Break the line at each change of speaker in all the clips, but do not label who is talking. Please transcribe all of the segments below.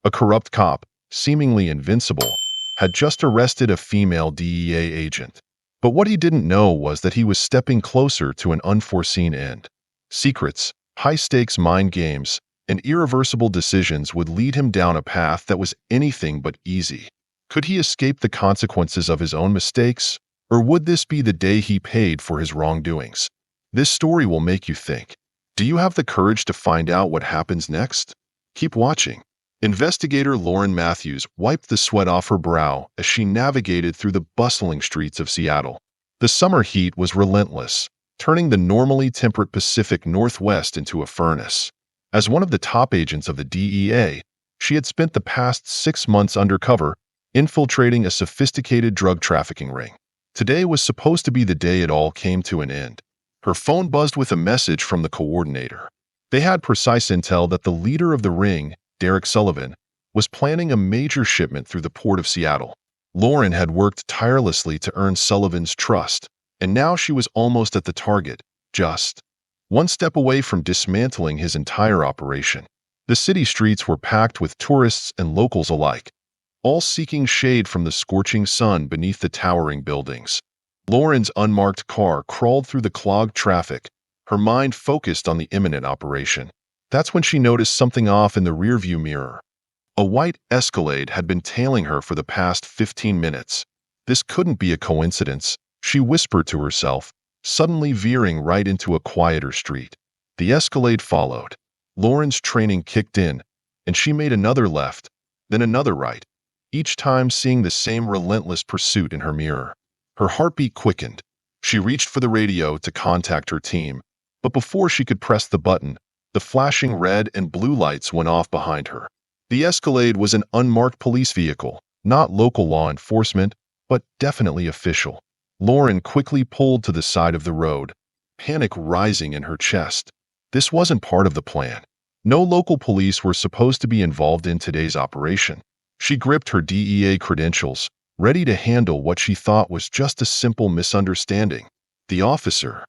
A corrupt cop, seemingly invincible, had just arrested a female DEA agent. But what he didn't know was that he was stepping closer to an unforeseen end. Secrets, high-stakes mind games, and irreversible decisions would lead him down a path that was anything but easy. Could he escape the consequences of his own mistakes, or would this be the day he paid for his wrongdoings? This story will make you think. Do you have the courage to find out what happens next? Keep watching. Investigator Lauren Matthews wiped the sweat off her brow as she navigated through the bustling streets of Seattle. The summer heat was relentless, turning the normally temperate Pacific Northwest into a furnace. As one of the top agents of the DEA, she had spent the past 6 months undercover, infiltrating a sophisticated drug trafficking ring. Today was supposed to be the day it all came to an end. Her phone buzzed with a message from the coordinator. They had precise intel that the leader of the ring, Derek Sullivan, was planning a major shipment through the port of Seattle. Lauren had worked tirelessly to earn Sullivan's trust, and now she was almost at the target, just one step away from dismantling his entire operation. The city streets were packed with tourists and locals alike, all seeking shade from the scorching sun beneath the towering buildings. Lauren's unmarked car crawled through the clogged traffic, her mind focused on the imminent operation. That's when she noticed something off in the rearview mirror. A white Escalade had been tailing her for the past 15 minutes. This couldn't be a coincidence, she whispered to herself, suddenly veering right into a quieter street. The Escalade followed. Lauren's training kicked in, and she made another left, then another right, each time seeing the same relentless pursuit in her mirror. Her heartbeat quickened. She reached for the radio to contact her team, but before she could press the button, the flashing red and blue lights went off behind her. The Escalade was an unmarked police vehicle, not local law enforcement, but definitely official. Lauren quickly pulled to the side of the road, panic rising in her chest. This wasn't part of the plan. No local police were supposed to be involved in today's operation. She gripped her DEA credentials, ready to handle what she thought was just a simple misunderstanding. The officer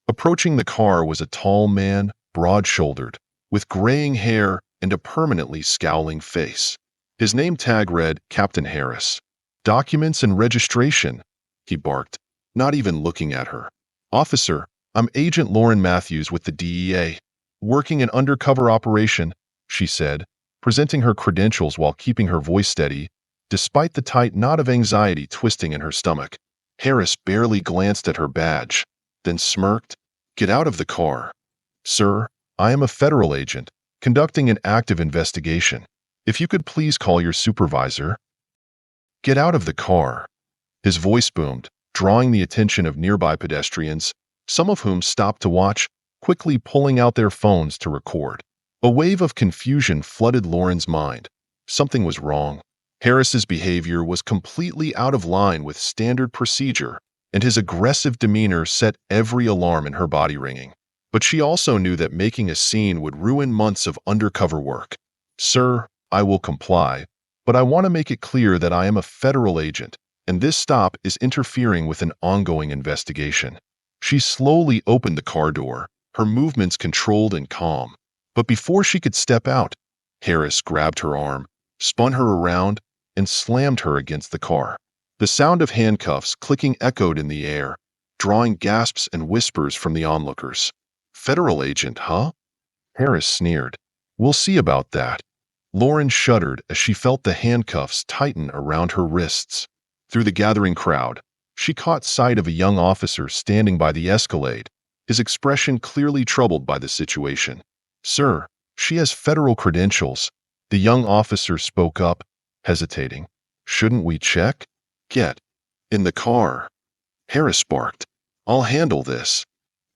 approaching the car was a tall man, broad-shouldered, with graying hair and a permanently scowling face. His name tag read Captain Harris. "Documents and registration," he barked, not even looking at her. "Officer, I'm Agent Lauren Matthews with the DEA, working an undercover operation," she said, presenting her credentials while keeping her voice steady, despite the tight knot of anxiety twisting in her stomach. Harris barely glanced at her badge, then smirked. "Get out of the car." "Sir, I am a federal agent, conducting an active investigation. If you could please call your supervisor." "Get out of the car." His voice boomed, drawing the attention of nearby pedestrians, some of whom stopped to watch, quickly pulling out their phones to record. A wave of confusion flooded Lauren's mind. Something was wrong. Harris's behavior was completely out of line with standard procedure, and his aggressive demeanor set every alarm in her body ringing. But she also knew that making a scene would ruin months of undercover work. "Sir, I will comply, but I want to make it clear that I am a federal agent, and this stop is interfering with an ongoing investigation." She slowly opened the car door, her movements controlled and calm. But before she could step out, Harris grabbed her arm, spun her around, and slammed her against the car. The sound of handcuffs clicking echoed in the air, drawing gasps and whispers from the onlookers. "Federal agent, huh?" Harris sneered. "We'll see about that." Lauren shuddered as she felt the handcuffs tighten around her wrists. Through the gathering crowd, she caught sight of a young officer standing by the Escalade, his expression clearly troubled by the situation. "Sir, she has federal credentials," the young officer spoke up, hesitating. "Shouldn't we check?" "Get in the car," Harris barked. "I'll handle this."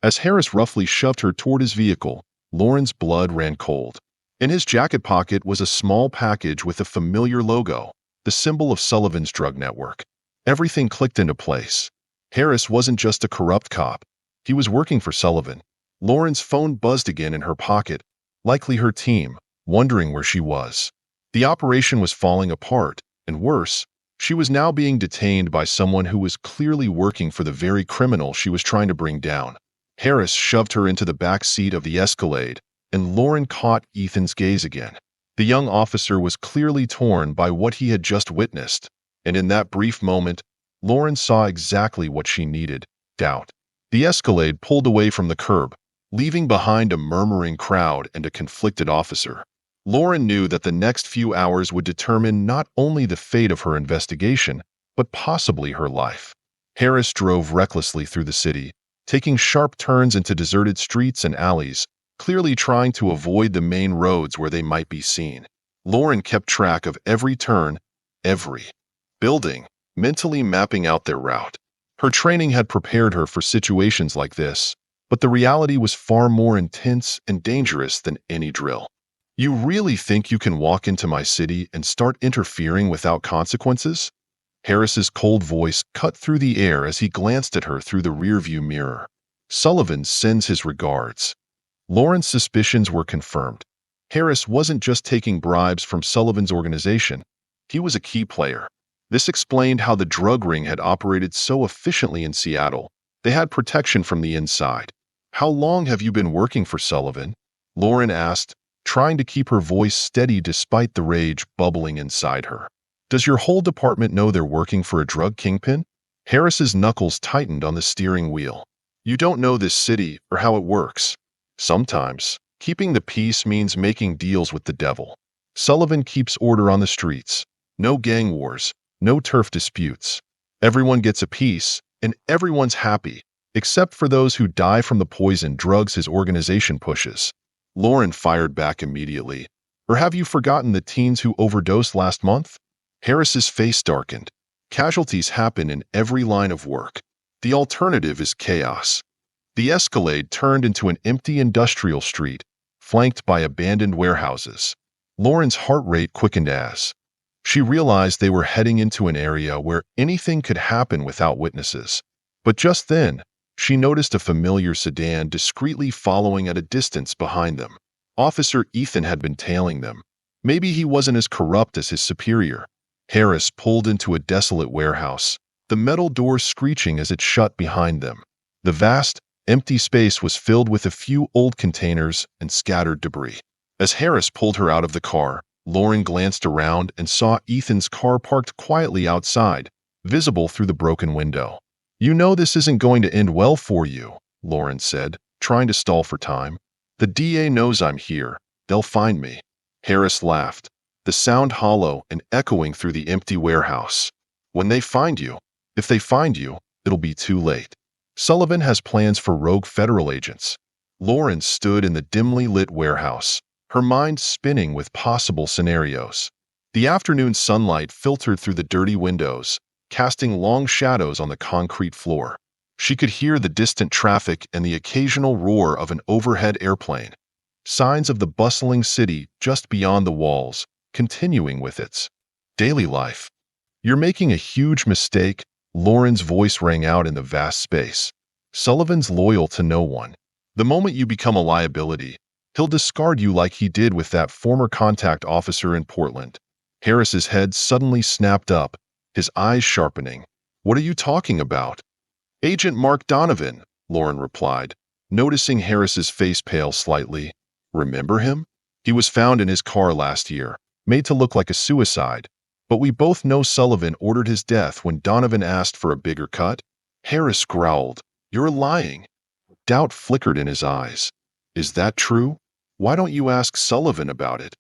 As Harris roughly shoved her toward his vehicle, Lauren's blood ran cold. In his jacket pocket was a small package with a familiar logo, the symbol of Sullivan's drug network. Everything clicked into place. Harris wasn't just a corrupt cop. He was working for Sullivan. Lauren's phone buzzed again in her pocket, likely her team, wondering where she was. The operation was falling apart, and worse, she was now being detained by someone who was clearly working for the very criminal she was trying to bring down. Harris shoved her into the back seat of the Escalade, and Lauren caught Ethan's gaze again. The young officer was clearly torn by what he had just witnessed, and in that brief moment, Lauren saw exactly what she needed: doubt. The Escalade pulled away from the curb, leaving behind a murmuring crowd and a conflicted officer. Lauren knew that the next few hours would determine not only the fate of her investigation, but possibly her life. Harris drove recklessly through the city, taking sharp turns into deserted streets and alleys, clearly trying to avoid the main roads where they might be seen. Lauren kept track of every turn, every building, mentally mapping out their route. Her training had prepared her for situations like this, but the reality was far more intense and dangerous than any drill. "You really think you can walk into my city and start interfering without consequences?" Harris's cold voice cut through the air as he glanced at her through the rearview mirror. "Sullivan sends his regards." Lauren's suspicions were confirmed. Harris wasn't just taking bribes from Sullivan's organization. He was a key player. This explained how the drug ring had operated so efficiently in Seattle. They had protection from the inside. "How long have you been working for Sullivan?" Lauren asked, trying to keep her voice steady despite the rage bubbling inside her. "Does your whole department know they're working for a drug kingpin?" Harris's knuckles tightened on the steering wheel. "You don't know this city or how it works. Sometimes, keeping the peace means making deals with the devil. Sullivan keeps order on the streets. No gang wars, no turf disputes. Everyone gets a piece, and everyone's happy, except for those who die from the poison drugs his organization pushes." Lauren fired back immediately. "Or have you forgotten the teens who overdosed last month?" Harris's face darkened. "Casualties happen in every line of work. The alternative is chaos." The Escalade turned into an empty industrial street, flanked by abandoned warehouses. Lauren's heart rate quickened as she realized they were heading into an area where anything could happen without witnesses. But just then, she noticed a familiar sedan discreetly following at a distance behind them. Officer Ethan had been tailing them. Maybe he wasn't as corrupt as his superior. Harris pulled into a desolate warehouse, the metal door screeching as it shut behind them. The vast, empty space was filled with a few old containers and scattered debris. As Harris pulled her out of the car, Lauren glanced around and saw Ethan's car parked quietly outside, visible through the broken window. "You know this isn't going to end well for you," Lauren said, trying to stall for time. "The DA knows I'm here. They'll find me." Harris laughed, the sound hollow and echoing through the empty warehouse. "When they find you, if they find you, it'll be too late. Sullivan has plans for rogue federal agents." Lauren stood in the dimly lit warehouse, her mind spinning with possible scenarios. The afternoon sunlight filtered through the dirty windows, casting long shadows on the concrete floor. She could hear the distant traffic and the occasional roar of an overhead airplane. Signs of the bustling city just beyond the walls, continuing with its daily life. "You're making a huge mistake," Lauren's voice rang out in the vast space. "Sullivan's loyal to no one. The moment you become a liability, he'll discard you like he did with that former contact officer in Portland." Harris's head suddenly snapped up, his eyes sharpening. "What are you talking about?" "Agent Mark Donovan," Lauren replied, noticing Harris's face pale slightly. "Remember him? He was found in his car last year, made to look like a suicide. But we both know Sullivan ordered his death when Donovan asked for a bigger cut." Harris growled, "You're lying." Doubt flickered in his eyes. "Is that true? Why don't you ask Sullivan about it?"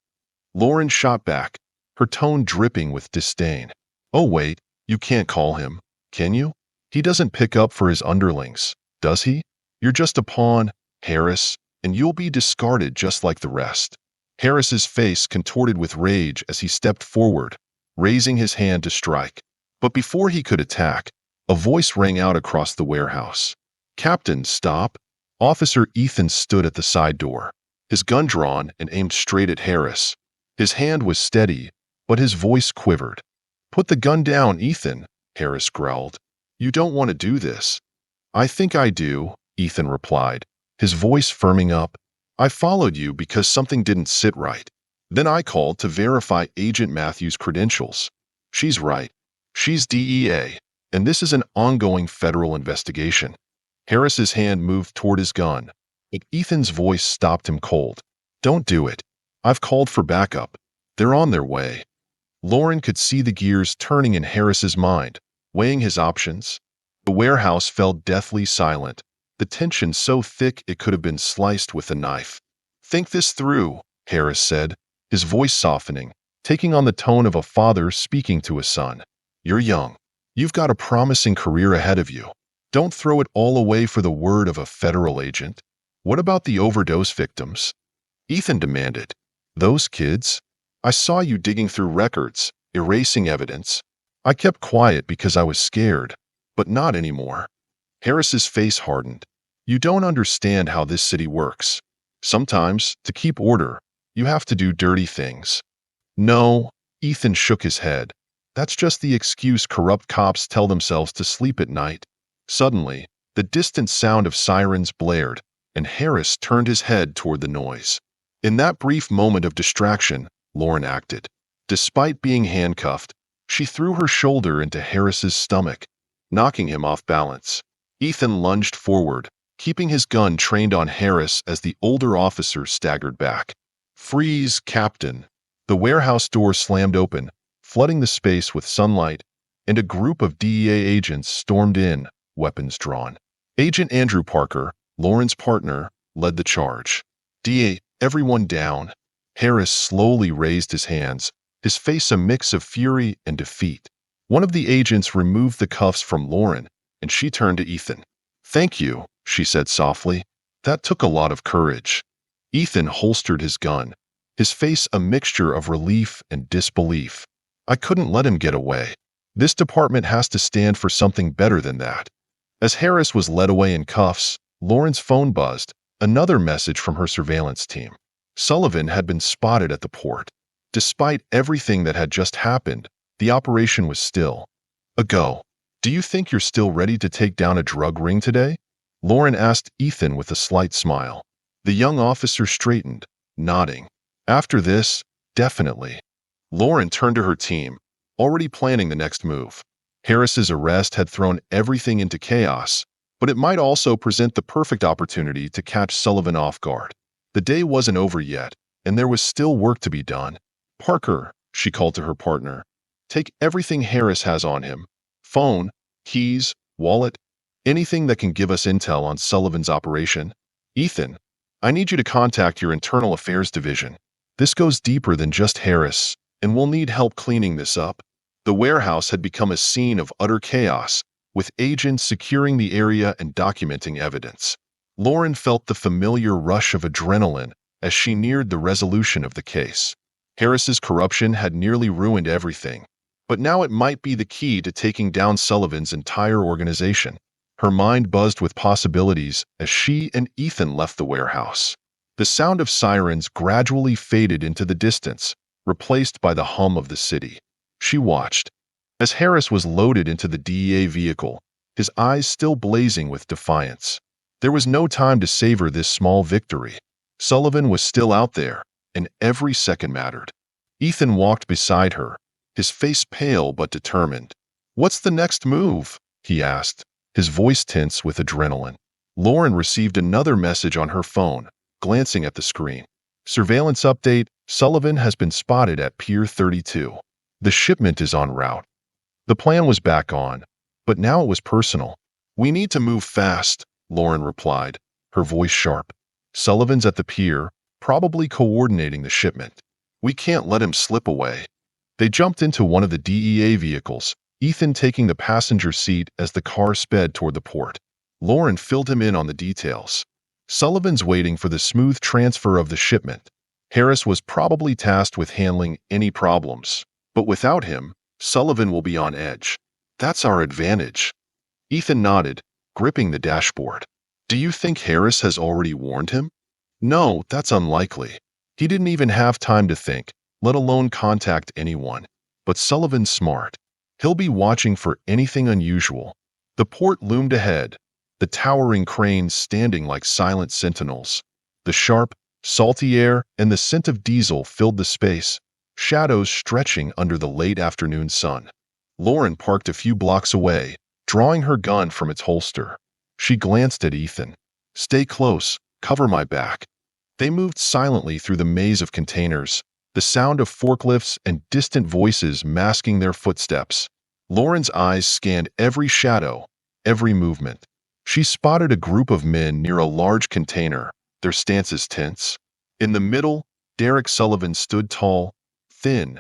Lauren shot back, her tone dripping with disdain. "Oh wait, you can't call him, can you? He doesn't pick up for his underlings, does he? You're just a pawn, Harris, and you'll be discarded just like the rest." Harris's face contorted with rage as he stepped forward, raising his hand to strike. But before he could attack, a voice rang out across the warehouse. "Captain, stop!" Officer Ethan stood at the side door, his gun drawn and aimed straight at Harris. His hand was steady, but his voice quivered. "Put the gun down, Ethan," Harris growled. "You don't want to do this." "I think I do," Ethan replied, his voice firming up. "I followed you because something didn't sit right. Then I called to verify Agent Matthews' credentials. She's right. She's DEA, and this is an ongoing federal investigation." Harris's hand moved toward his gun, but Ethan's voice stopped him cold. "Don't do it. I've called for backup. They're on their way. Lauren could see the gears turning in Harris's mind, weighing his options. The warehouse fell deathly silent, the tension so thick it could have been sliced with a knife. "Think this through," Harris said, his voice softening, taking on the tone of a father speaking to a son. "You're young. You've got a promising career ahead of you. Don't throw it all away for the word of a federal agent." "What about the overdose victims?" Ethan demanded. "Those kids? I saw you digging through records, erasing evidence. I kept quiet because I was scared, but not anymore." Harris's face hardened. "You don't understand how this city works. Sometimes, to keep order, you have to do dirty things." "No," Ethan shook his head. "That's just the excuse corrupt cops tell themselves to sleep at night." Suddenly, the distant sound of sirens blared, and Harris turned his head toward the noise. In that brief moment of distraction, Lauren acted. Despite being handcuffed, she threw her shoulder into Harris's stomach, knocking him off balance. Ethan lunged forward, keeping his gun trained on Harris as the older officer staggered back. "Freeze, Captain." The warehouse door slammed open, flooding the space with sunlight, and a group of DEA agents stormed in, weapons drawn. Agent Andrew Parker, Lauren's partner, led the charge. "DEA, everyone down." Harris slowly raised his hands, his face a mix of fury and defeat. One of the agents removed the cuffs from Lauren, and she turned to Ethan. "Thank you," she said softly. "That took a lot of courage." Ethan holstered his gun, his face a mixture of relief and disbelief. "I couldn't let him get away. This department has to stand for something better than that." As Harris was led away in cuffs, Lauren's phone buzzed, another message from her surveillance team. Sullivan had been spotted at the port. Despite everything that had just happened, the operation was still a go. "Do you think you're still ready to take down a drug ring today?" Lauren asked Ethan with a slight smile. The young officer straightened, nodding. "After this, definitely." Lauren turned to her team, already planning the next move. Harris's arrest had thrown everything into chaos, but it might also present the perfect opportunity to catch Sullivan off guard. The day wasn't over yet, and there was still work to be done. "Parker," she called to her partner, "take everything Harris has on him. Phone, keys, wallet, anything that can give us intel on Sullivan's operation. Ethan, I need you to contact your Internal Affairs Division. This goes deeper than just Harris, and we'll need help cleaning this up." The warehouse had become a scene of utter chaos, with agents securing the area and documenting evidence. Lauren felt the familiar rush of adrenaline as she neared the resolution of the case. Harris's corruption had nearly ruined everything, but now it might be the key to taking down Sullivan's entire organization. Her mind buzzed with possibilities as she and Ethan left the warehouse. The sound of sirens gradually faded into the distance, replaced by the hum of the city. She watched as Harris was loaded into the DEA vehicle, his eyes still blazing with defiance. There was no time to savor this small victory. Sullivan was still out there, and every second mattered. Ethan walked beside her, his face pale but determined. "What's the next move?" he asked, his voice tense with adrenaline. Lauren received another message on her phone, glancing at the screen. "Surveillance update, Sullivan has been spotted at Pier 32. The shipment is en route." The plan was back on, but now it was personal. "We need to move fast," Lauren replied, her voice sharp. "Sullivan's at the pier, probably coordinating the shipment. We can't let him slip away." They jumped into one of the DEA vehicles, Ethan taking the passenger seat as the car sped toward the port. Lauren filled him in on the details. "Sullivan's waiting for the smooth transfer of the shipment. Harris was probably tasked with handling any problems, but without him, Sullivan will be on edge. That's our advantage." Ethan nodded, gripping the dashboard. "Do you think Harris has already warned him?" "No, that's unlikely. He didn't even have time to think, let alone contact anyone. But Sullivan's smart. He'll be watching for anything unusual." The port loomed ahead, the towering cranes standing like silent sentinels. The sharp, salty air and the scent of diesel filled the space, shadows stretching under the late afternoon sun. Lauren parked a few blocks away, drawing her gun from its holster. She glanced at Ethan. "Stay close, cover my back." They moved silently through the maze of containers, the sound of forklifts and distant voices masking their footsteps. Lauren's eyes scanned every shadow, every movement. She spotted a group of men near a large container, their stances tense. In the middle, Derek Sullivan stood tall, thin,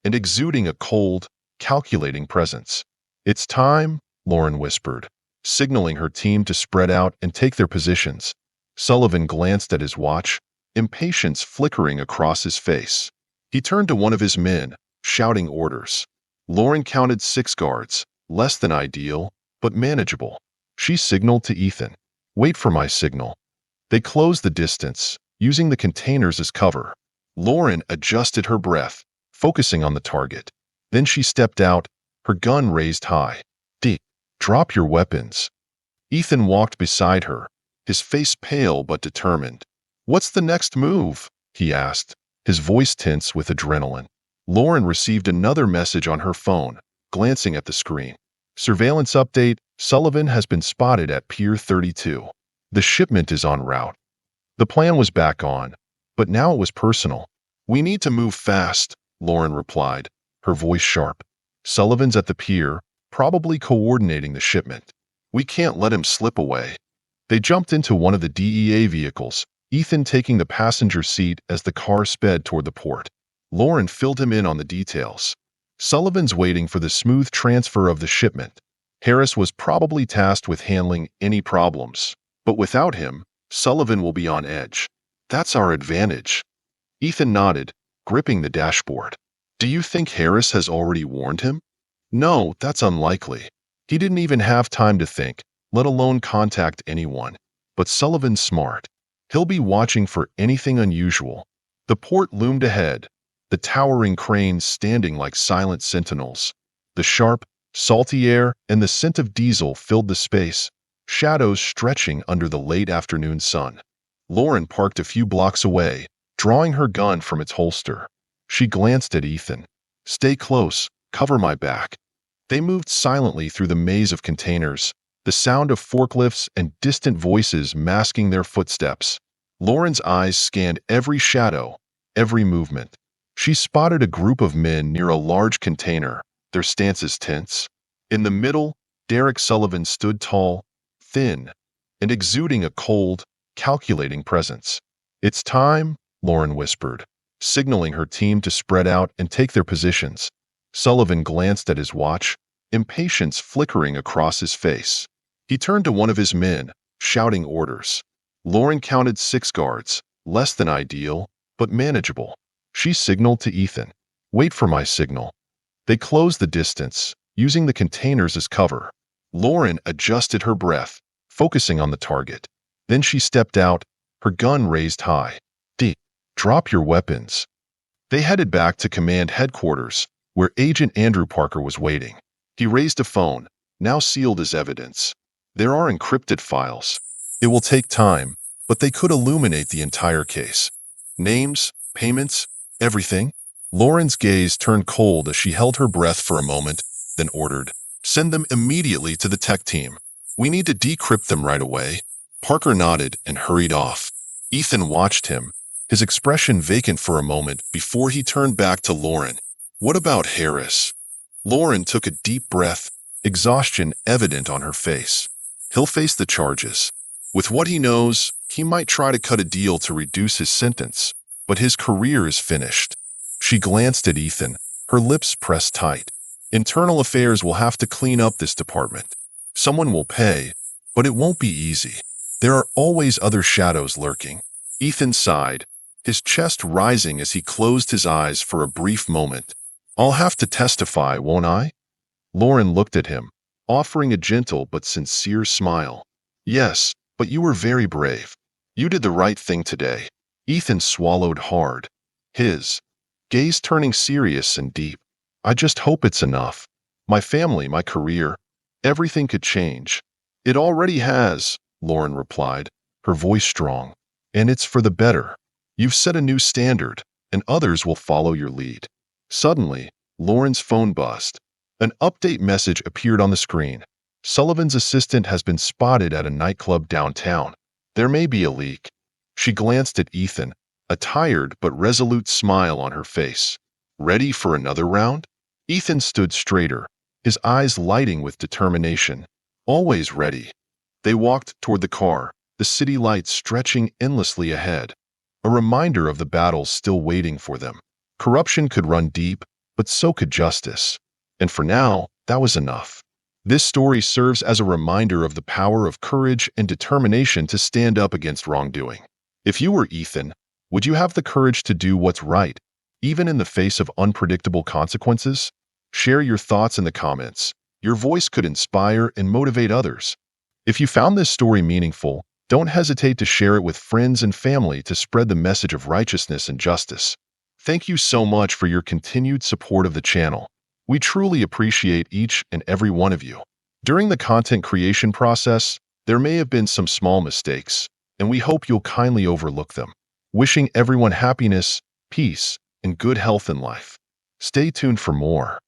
and exuding a cold, calculating presence. "It's time," Lauren whispered, signaling her team to spread out and take their positions. Sullivan glanced at his watch, impatience flickering across his face. He turned to one of his men, shouting orders. Lauren counted 6 guards, less than ideal, but manageable. She signaled to Ethan, "Wait for my signal." They closed the distance, using the containers as cover. Lauren adjusted her breath, focusing on the target. Then she stepped out, her gun raised high. "Drop your weapons." Ethan walked beside her, his face pale but determined. "What's the next move?" he asked, his voice tense with adrenaline. Lauren received another message on her phone, glancing at the screen. "Surveillance update, Sullivan has been spotted at Pier 32. The shipment is en route." The plan was back on, but now it was personal. "We need to move fast," Lauren replied, her voice sharp. "Sullivan's at the pier, probably coordinating the shipment. We can't let him slip away." They jumped into one of the DEA vehicles, Ethan taking the passenger seat as the car sped toward the port. Lauren filled him in on the details. "Sullivan's waiting for the smooth transfer of the shipment. Harris was probably tasked with handling any problems, but without him, Sullivan will be on edge. That's our advantage." Ethan nodded, gripping the dashboard. "Do you think Harris has already warned him?" "No, that's unlikely. He didn't even have time to think, let alone contact anyone. But Sullivan's smart. He'll be watching for anything unusual." The port loomed ahead, the towering cranes standing like silent sentinels. The sharp, salty air and the scent of diesel filled the space, shadows stretching under the late afternoon sun. Lauren parked a few blocks away, drawing her gun from its holster. She glanced at Ethan. "Stay close, cover my back." They moved silently through the maze of containers, the sound of forklifts and distant voices masking their footsteps. Lauren's eyes scanned every shadow, every movement. She spotted a group of men near a large container, their stances tense. In the middle, Derek Sullivan stood tall, thin, and exuding a cold, calculating presence. "It's time," Lauren whispered, signaling her team to spread out and take their positions. Sullivan glanced at his watch, impatience flickering across his face. He turned to one of his men, shouting orders. Lauren counted 6 guards, less than ideal, but manageable. She signaled to Ethan, "Wait for my signal." They closed the distance, using the containers as cover. Lauren adjusted her breath, focusing on the target. Then she stepped out, her gun raised high. "Drop your weapons." They headed back to command headquarters, where Agent Andrew Parker was waiting. He raised a phone, now sealed as evidence. "There are encrypted files. It will take time, but they could illuminate the entire case. Names, payments, everything." Lauren's gaze turned cold as she held her breath for a moment, then ordered, "Send them immediately to the tech team. We need to decrypt them right away." Parker nodded and hurried off. Ethan watched him, his expression vacant for a moment before he turned back to Lauren. "What about Harris?" Lauren took a deep breath, exhaustion evident on her face. "He'll face the charges. With what he knows, he might try to cut a deal to reduce his sentence, but his career is finished." She glanced at Ethan, her lips pressed tight. "Internal affairs will have to clean up this department. Someone will pay, but it won't be easy. There are always other shadows lurking." Ethan sighed, his chest rising as he closed his eyes for a brief moment. "I'll have to testify, won't I?" Lauren looked at him, offering a gentle but sincere smile. "Yes, but you were very brave. You did the right thing today." Ethan swallowed hard, his gaze turning serious and deep. "I just hope it's enough. My family, my career, everything could change." "It already has," Lauren replied, her voice strong. "And it's for the better. You've set a new standard, and others will follow your lead." Suddenly, Lauren's phone buzzed. An update message appeared on the screen. "Sullivan's assistant has been spotted at a nightclub downtown. There may be a leak." She glanced at Ethan, a tired but resolute smile on her face. Ready for another round? Ethan stood straighter, his eyes lighting with determination. Always ready. They walked toward the car, the city lights stretching endlessly ahead, a reminder of the battles still waiting for them. Corruption could run deep, but so could justice. And for now, that was enough. This story serves as a reminder of the power of courage and determination to stand up against wrongdoing. If you were Ethan, would you have the courage to do what's right, even in the face of unpredictable consequences? Share your thoughts in the comments. Your voice could inspire and motivate others. If you found this story meaningful, don't hesitate to share it with friends and family to spread the message of righteousness and justice. Thank you so much for your continued support of the channel. We truly appreciate each and every one of you. During the content creation process, there may have been some small mistakes, and we hope you'll kindly overlook them. Wishing everyone happiness, peace, and good health in life. Stay tuned for more.